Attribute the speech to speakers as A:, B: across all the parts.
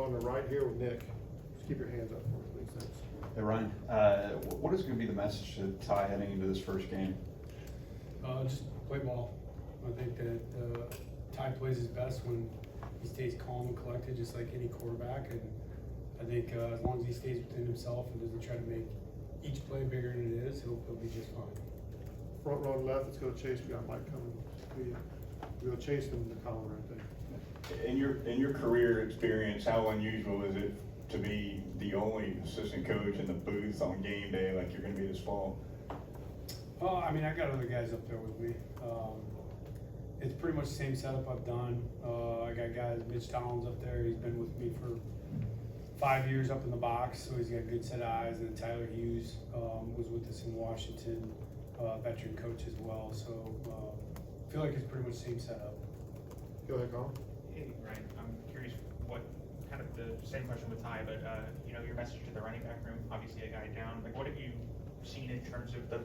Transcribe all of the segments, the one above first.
A: on the right here with Nick. Just keep your hands up for me, please. Thanks.
B: Hey Ryan, what is going to be the message to Ty heading into this first game?
C: Just play ball. I think that Ty plays his best when he stays calm and collected, just like any quarterback. And I think as long as he stays within himself and doesn't try to make each play bigger than it is, he'll be just fine.
A: Front row left, let's go to Chase. We got Mike coming. We'll go Chase them in the column right there.
D: In your career experience, how unusual is it to be the only assistant coach in the booth on game day like you're going to be this fall?
C: Oh, I mean, I got other guys up there with me. It's pretty much the same setup I've done. I got guys, Mitch Tollins up there. He's been with me for 5 years up in the box, so he's got a good set of eyes. And Tyler Hughes was with us in Washington, veteran coach as well. So I feel like it's pretty much the same setup.
A: Go ahead, Colin.
E: Hey, Ryan, I'm curious what kind of the same question with Ty, but your message to the running back room, obviously a guy down. Like, what have you seen in terms of the,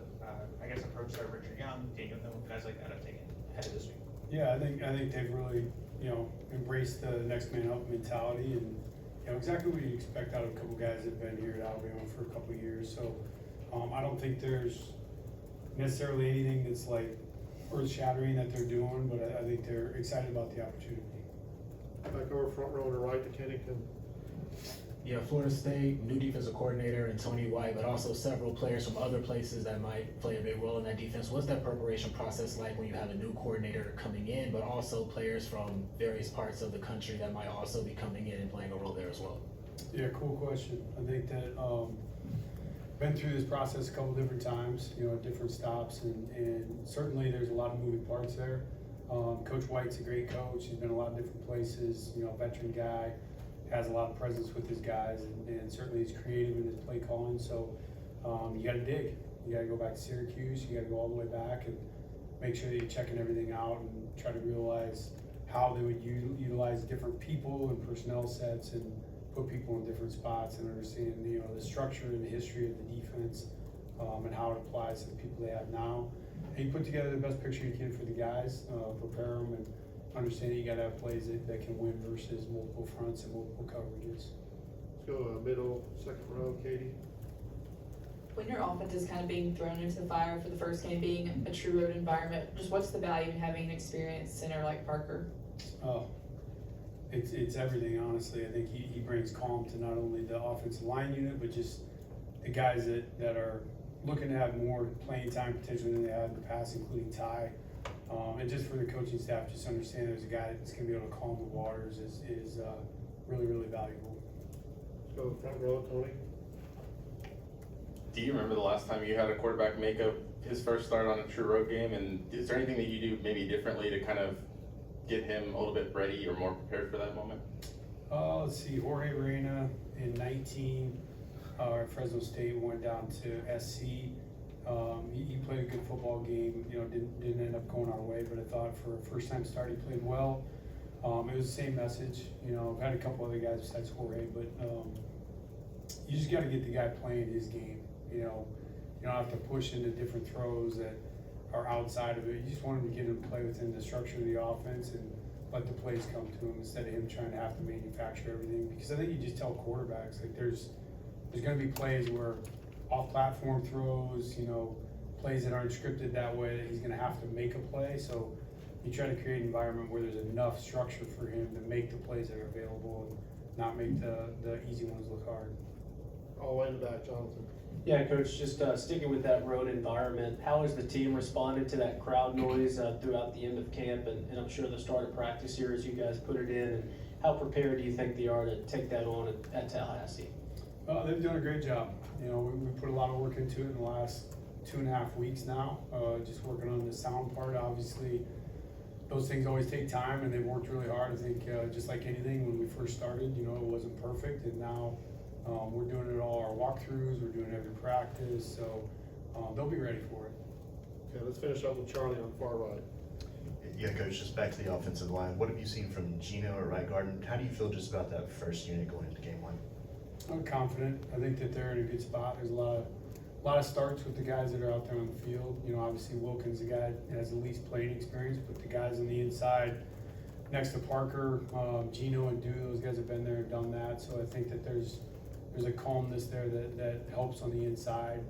E: approach that Richard Young, Daniel Hill, guys like that have taken ahead of this week?
C: Yeah, I think they've really, embraced the next man up mentality and, exactly what you expect out of a couple guys that have been here at Alabama for a couple of years. So I don't think there's necessarily anything that's like earth-shattering that they're doing, but I think they're excited about the opportunity.
A: Back over front row to the right to Kennington.
F: Yeah, Florida State, new defensive coordinator and Tony White, but also several players from other places that might play a big role in that defense. What's that preparation process like when you have a new coordinator coming in, but also players from various parts of the country that might also be coming in and playing a role there as well?
C: Yeah, cool question. I think that been through this process a couple different times, at different stops, and certainly there's a lot of moving parts there. Coach White's a great coach. He's been a lot of different places, veteran guy. Has a lot of presence with his guys, and certainly he's creative in his play calling. So you got to dig. You got to go back to Syracuse. You got to go all the way back and make sure that you're checking everything out and try to realize how they would utilize different people and personnel sets and put people in different spots and understand the structure and the history of the defense and how it applies to the people they have now. And you put together the best picture you can for the guys, prepare them, and understand you got to have plays that can win versus multiple fronts and multiple coverages.
A: Let's go middle, second row, Katie.
G: When your offense is kind of being thrown into the fire for the first game being a true road environment, just what's the value in having an experienced center like Parker?
C: Oh, it's everything, honestly. I think he brings calm to not only the offensive line unit, but just the guys that are looking to have more playing time potentially than they had in the past, including Ty. And just for the coaching staff, just understand there's a guy that's going to be able to calm the waters is really, really valuable.
A: Let's go front row, Tony.
H: Do you remember the last time you had a quarterback make up his first start on a true road game? And is there anything that you do maybe differently to kind of get him a little bit ready or more prepared for that moment?
C: Let's see, Jorge Reina in 19, at Fresno State went down to SC. He played a good football game, didn't end up going our way, but I thought for a first time start he played well. It was the same message, I've had a couple other guys besides Jorge, but you just got to get the guy playing his game, you don't have to push into different throws that are outside of it. You just want him to get him to play within the structure of the offense and let the plays come to him instead of him trying to have to manufacture everything. Because I think you just tell quarterbacks, like there's going to be plays where off-platform throws, plays that aren't scripted that way, that he's going to have to make a play. So you try to create an environment where there's enough structure for him to make the plays that are available and not make the easy ones look hard.
A: All the way in the back, Jonathan.
I: Yeah, Coach, just sticking with that road environment, how has the team responded to that crowd noise throughout the end of camp and I'm sure the start of practice here as you guys put it in, and how prepared do you think they are to take that on at Tallahassee?
C: They've done a great job. We put a lot of work into it in the last 2.5 weeks now, just working on the sound part. Obviously, those things always take time, and they've worked really hard. I think just like anything, when we first started, it wasn't perfect, and now we're doing it all our walkthroughs. We're doing every practice, so they'll be ready for it.
A: Okay, let's finish up with Charlie on the far right.
J: Yeah, Coach, just back to the offensive line. What have you seen from Gino or right guard? And how do you feel just about that first unit going into game one?
C: I'm confident. I think that they're in a good spot. There's a lot of starts with the guys that are out there on the field. Obviously Wilkins, the guy that has the least playing experience, but the guys on the inside, next to Parker, Gino and Dew, those guys have been there and done that, so I think that there's a calmness there that helps on the inside.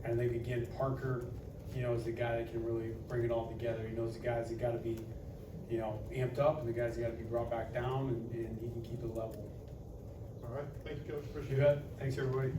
C: And I think again, Parker, is the guy that can really bring it all together. He knows the guys that gotta be, amped up and the guys that gotta be brought back down, and he can keep it level.
A: All right, thank you, Coach, appreciate
C: You
A: it.
C: bet, thanks everybody.